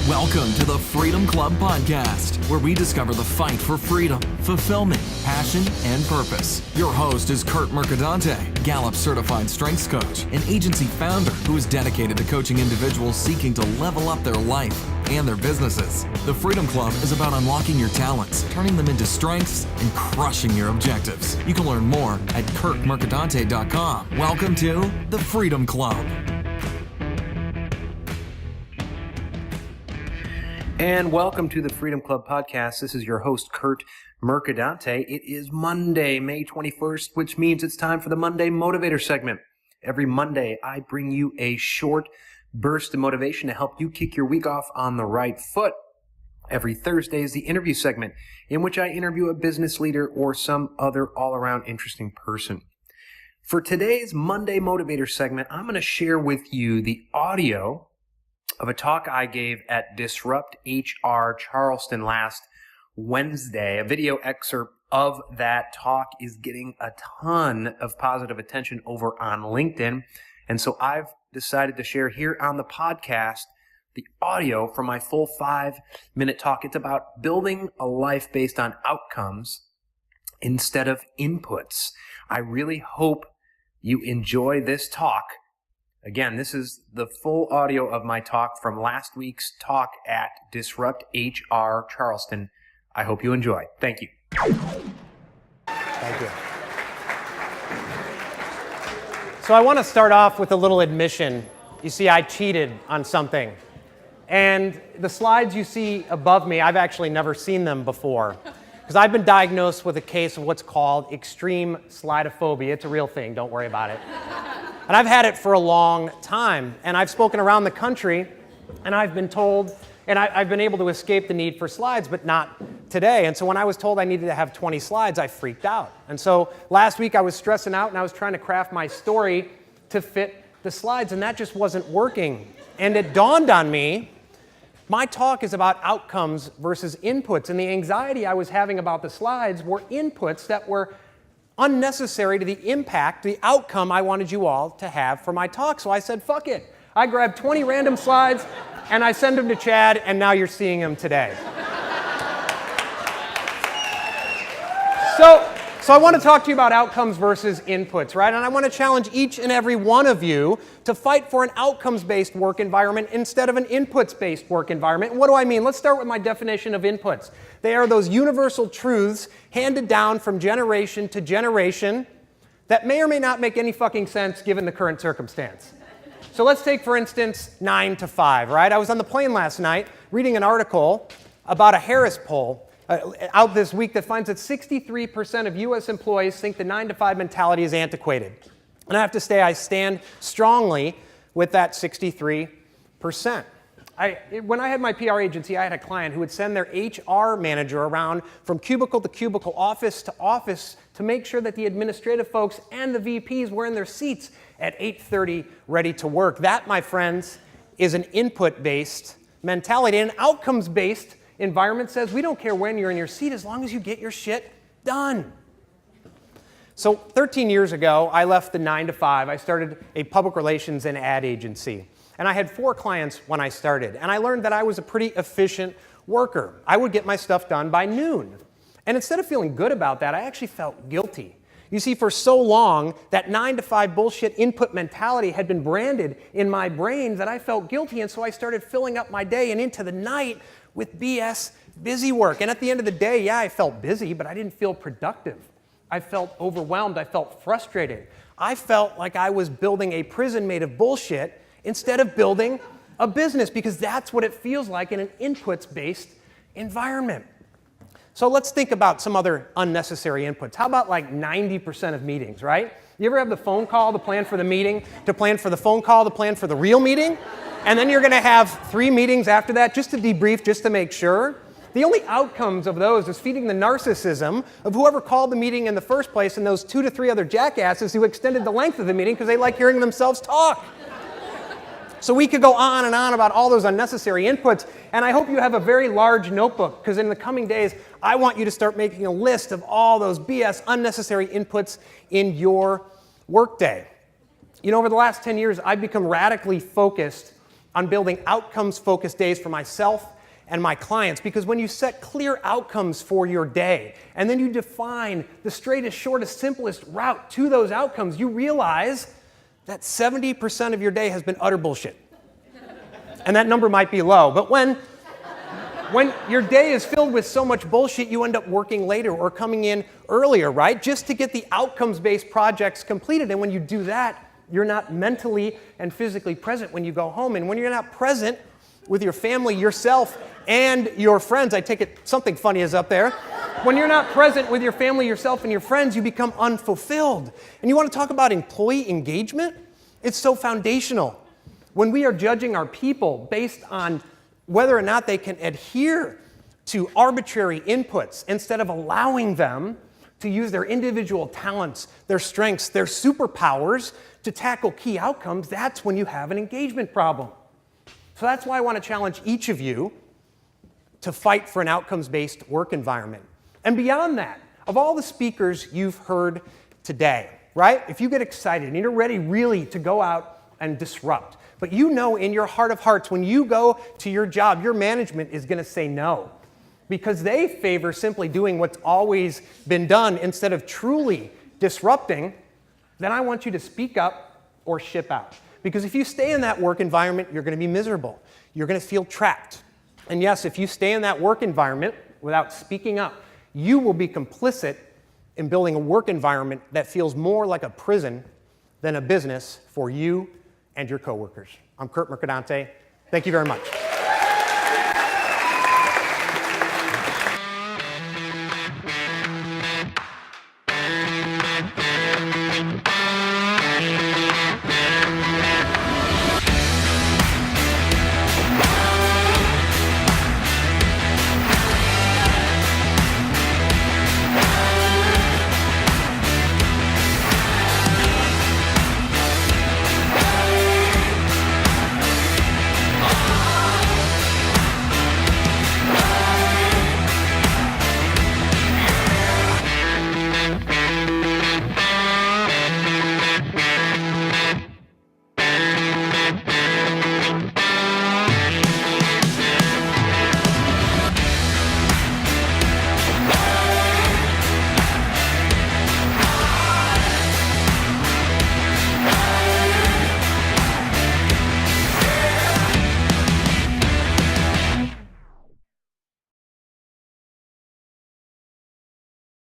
Welcome to the Freedom Club Podcast, where we discover the fight for freedom, fulfillment, passion, and purpose. Your host is Curt Gallup certified strengths coach, an agency founder who is dedicated to coaching individuals seeking to level up their life and their businesses. The Freedom Club is about unlocking your talents, turning them into strengths, and crushing your objectives. You can learn more at curtmercadante.com. Welcome to the Freedom Club. And welcome to the Freedom Club Podcast. This is your host, Curt Mercadante. It is Monday, May 21st, which means it's time for the Monday Motivator segment. Every Monday, I bring you a short burst of motivation to help you kick your week off on the right foot. Every Thursday is the interview segment, in which I interview a business leader or some other all-around interesting person. For today's Monday Motivator segment, I'm going to share with you the audio of a talk I gave at DisruptHR Charleston last Wednesday. A video excerpt of that talk is getting a ton of positive attention over on LinkedIn. And so I've decided to share here on the podcast the audio from my full 5-minute talk. It's about building a life based on outcomes instead of inputs. I really hope you enjoy this talk. Again, this is the full audio of my talk from last week's talk at DisruptHR Charleston. I hope you enjoy. Thank you. Thank you. So I want to start off with a little admission. You see, I cheated on something. And the slides you see above me, I've actually never seen them before. Because I've been diagnosed with a case of what's called extreme slidophobia. It's a real thing. Don't worry about it. And I've had it for a long time. And I've spoken around the country, and I've been told, and I've been able to escape the need for slides, but not today. And so when I was told I needed to have 20 slides, I freaked out. And so last week I was stressing out, and I was trying to craft my story to fit the slides, and that just wasn't working. And it dawned on me, my talk is about outcomes versus inputs, and the anxiety I was having about the slides were inputs that were unnecessary to the impact, the outcome I wanted you all to have for my talk. So I said, fuck it. I grabbed 20 random slides, and I sent them to Chad, and now you're seeing them today. So I want to talk to you about outcomes versus inputs, right? And I want to challenge each and every one of you to fight for an outcomes-based work environment instead of an inputs-based work environment. And what do I mean? Let's start with my definition of inputs. They are those universal truths handed down from generation to generation that may or may not make any fucking sense given the current circumstance. So let's take, for instance, 9 to 5, right? I was on the plane last night reading an article about a Harris poll out this week that finds that 63% of U.S. employees think the 9 to 5 mentality is antiquated. And I have to say, I stand strongly with that 63%. When I had my PR agency, I had a client who would send their HR manager around from cubicle to cubicle, office to office, to make sure that the administrative folks and the VPs were in their seats at 8:30 ready to work. That, my friends, is an input-based mentality. An outcomes-based environment says we don't care when you're in your seat as long as you get your shit done. So 13 years ago, I left the 9 to 5. I started a public relations and ad agency. And I had 4 clients when I started. And I learned that I was a pretty efficient worker. I would get my stuff done by noon. And instead of feeling good about that, I actually felt guilty. You see, for so long, that 9 to 5 bullshit input mentality had been branded in my brain that I felt guilty. And so I started filling up my day and into the night with BS busy work. And at the end of the day, yeah, I felt busy, but I didn't feel productive. I felt overwhelmed. I felt frustrated. I felt like I was building a prison made of bullshit instead of building a business, because that's what it feels like in an inputs-based environment. So let's think about some other unnecessary inputs. How about like 90% of meetings, right? You ever have the phone call to plan for the meeting, to plan for the phone call, to plan for the real meeting? And then you're going to have 3 meetings after that just to debrief, just to make sure. The only outcomes of those is feeding the narcissism of whoever called the meeting in the first place and those 2 to 3 other jackasses who extended the length of the meeting because they like hearing themselves talk. So we could go on and on about all those unnecessary inputs, and I hope you have a very large notebook, because in the coming days, I want you to start making a list of all those BS unnecessary inputs in your workday. You know, over the last 10 years, I've become radically focused on building outcomes-focused days for myself and my clients, because when you set clear outcomes for your day, and then you define the straightest, shortest, simplest route to those outcomes, you realize that 70% of your day has been utter bullshit. And that number might be low, but when your day is filled with so much bullshit, you end up working later or coming in earlier, right? Just to get the outcomes-based projects completed. And when you do that, you're not mentally and physically present when you go home. And when you're not present with your family, yourself, and your friends, I take it something funny is up there. When you're not present with your family, yourself, and your friends, you become unfulfilled. And you want to talk about employee engagement? It's so foundational. When we are judging our people based on whether or not they can adhere to arbitrary inputs instead of allowing them to use their individual talents, their strengths, their superpowers to tackle key outcomes, that's when you have an engagement problem. So that's why I want to challenge each of you to fight for an outcomes-based work environment. And beyond that, of all the speakers you've heard today, right? If you get excited and you're ready really to go out and disrupt, but you know in your heart of hearts when you go to your job, your management is going to say no because they favor simply doing what's always been done instead of truly disrupting, then I want you to speak up or ship out. Because if you stay in that work environment, you're going to be miserable. You're going to feel trapped. And yes, if you stay in that work environment without speaking up, you will be complicit in building a work environment that feels more like a prison than a business for you and your coworkers. I'm Curt Mercadante. Thank you very much.